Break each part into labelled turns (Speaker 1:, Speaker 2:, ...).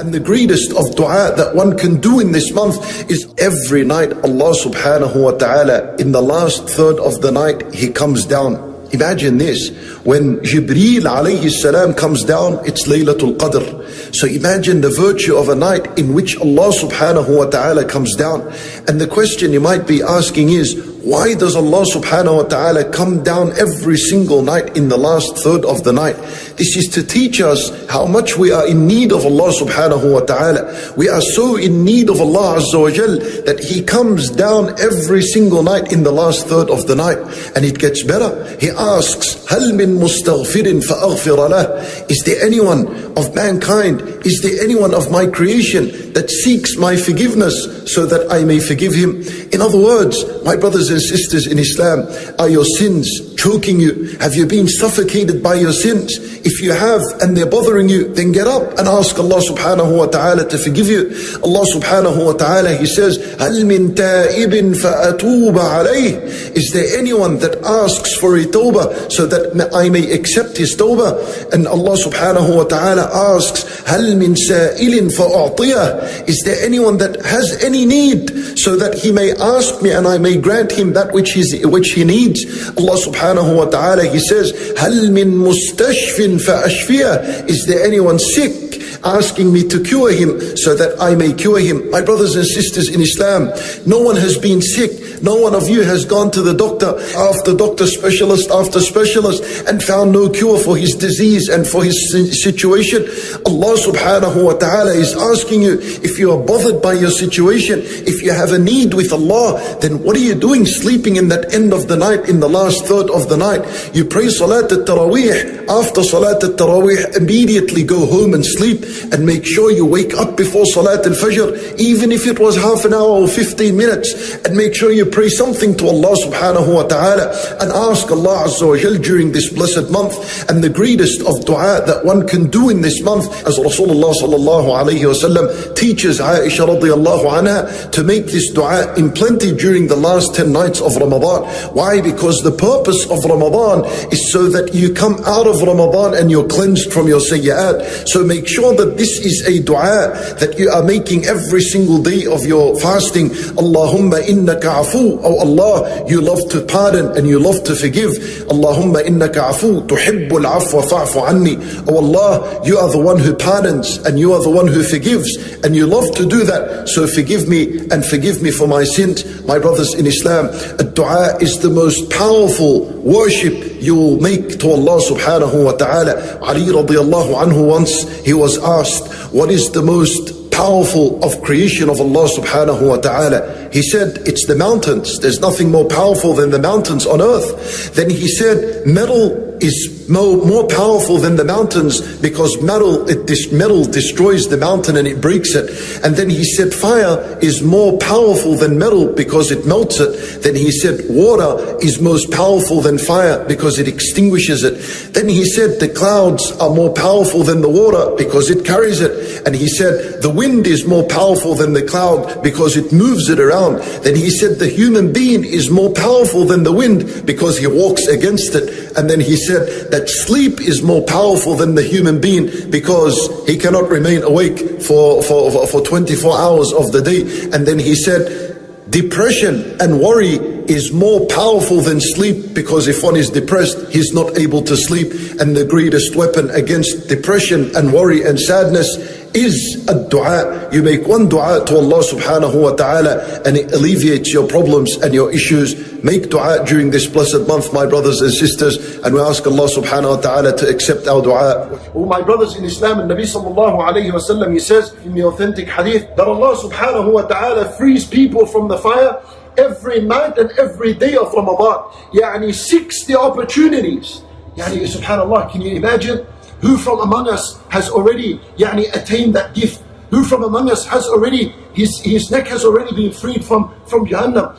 Speaker 1: And the greatest of dua that one can do in this month is every night Allah subhanahu wa ta'ala, in the last third of the night, He comes down. Imagine this, when Jibreel alayhi salam comes down, it's Laylatul Qadr. So imagine the virtue of a night in which Allah subhanahu wa ta'ala comes down. And the question you might be asking is, why does Allah subhanahu wa ta'ala come down every single night in the last third of the night? This is to teach us how much we are in need of Allah subhanahu wa ta'ala. We are so in need of Allah azza wa jal that He comes down every single night in the last third of the night. And it gets better. He asks, هَلْ مِن مُسْتَغْفِرٍ فَأَغْفِرَ لَهُ. Is there anyone of mankind, is there anyone of my creation that seeks my forgiveness so that I may forgive him? In other words, my brothers and sisters in Islam, are your sins choking you? Have you been suffocated by your sins? If you have and they're bothering you, then get up and ask Allah subhanahu wa ta'ala to forgive you. Allah subhanahu wa ta'ala, He says, هَلْ مِن تَائِبٍ فَأَتُوبَ عَلَيْهِ. Is there anyone that asks for a tawbah so that I may accept his tawbah? And Allah subhanahu wa ta'ala asks, هَلْ مِن سَائِلٍ فَأُعْطِيَهِ. Is there anyone that has any need so that he may ask me and I may grant him that which he needs? Allah subhanahu wa ta'ala, He says, هَلْ مِن مُسْتَشْفٍ فَأَشْفِيَهِ. Is there anyone sick asking me to cure him so that I may cure him? My brothers and sisters in Islam, no one has been sick. No one of you has gone to the doctor after doctor, specialist after specialist, and found no cure for his disease and for his situation. Allah subhanahu wa ta'ala is asking you, if you are bothered by your situation, if you have a need with Allah, then what are you doing sleeping in that end of the night, in the last third of the night? You pray Salat al-Taraweeh. After Salat al-Taraweeh, immediately go home and sleep, and make sure you wake up before Salat al-Fajr, even if it was half an hour or 15 minutes, and make sure you pray something to Allah subhanahu wa ta'ala and ask Allah azza wa jal during this blessed month. And the greatest of dua that one can do in this month, as Rasulullah sallallahu alayhi wa sallam teaches Aisha radiyallahu anha to make this dua in plenty during the last 10 nights of Ramadan. Why? Because the purpose of Ramadan is so that you come out of Ramadan and you're cleansed from your sayyat. So make sure that this is a dua that you are making every single day of your fasting. Allahumma innaka afu. Oh Allah, you love to pardon and you love to forgive. Allahumma innaka afu tuhibbul afwa fa'fu anni. Oh Allah, you are the one who pardons and you are the one who forgives, and you love to do that. So forgive me and forgive me for my sins. My brothers in Islam, dua is the most powerful worship you will make to Allah subhanahu wa ta'ala. Ali radiyallahu anhu, once he was asked, what is the most powerful of creation of Allah subhanahu wa ta'ala? He said, it's the mountains. There's nothing more powerful than the mountains on earth. Then he said, metal is more powerful than the mountains, because metal destroys the mountain and it breaks it. And then he said, fire is more powerful than metal because it melts it. Then he said, water is most powerful than fire because it extinguishes it. Then he said, the clouds are more powerful than the water because it carries it. And he said, the wind is more powerful than the cloud because it moves it around. Then he said, the human being is more powerful than the wind because he walks against it. And then he said that sleep is more powerful than the human being because he cannot remain awake for 24 hours of the day. And then he said, depression and worry is more powerful than sleep, because if one is depressed, he's not able to sleep. And the greatest weapon against depression and worry and sadness is a dua. You make one dua to Allah subhanahu wa ta'ala and it alleviates your problems and your issues. Make dua during this blessed month, my brothers and sisters, and we ask Allah subhanahu wa ta'ala to accept our dua. Oh, my brothers in Islam, and Nabi sallallahu alayhi wa sallam, he says in the authentic hadith that Allah subhanahu wa ta'ala frees people from the fire every night and every day of Ramadan. Yani 60 opportunities. Yani subhanallah, can you imagine? Who from among us has already attained that gift? Who from among us has already, his neck has already been freed from Jahannam?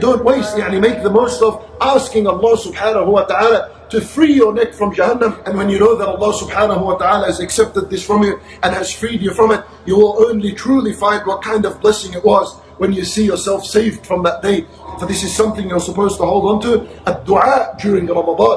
Speaker 1: Don't waste, make the most of asking Allah subhanahu wa ta'ala to free your neck from Jahannam. And when you know that Allah subhanahu wa ta'ala has accepted this from you and has freed you from it, you will only truly find what kind of blessing it was when you see yourself saved from that day. For this is something you're supposed to hold on to, a dua during Ramadan.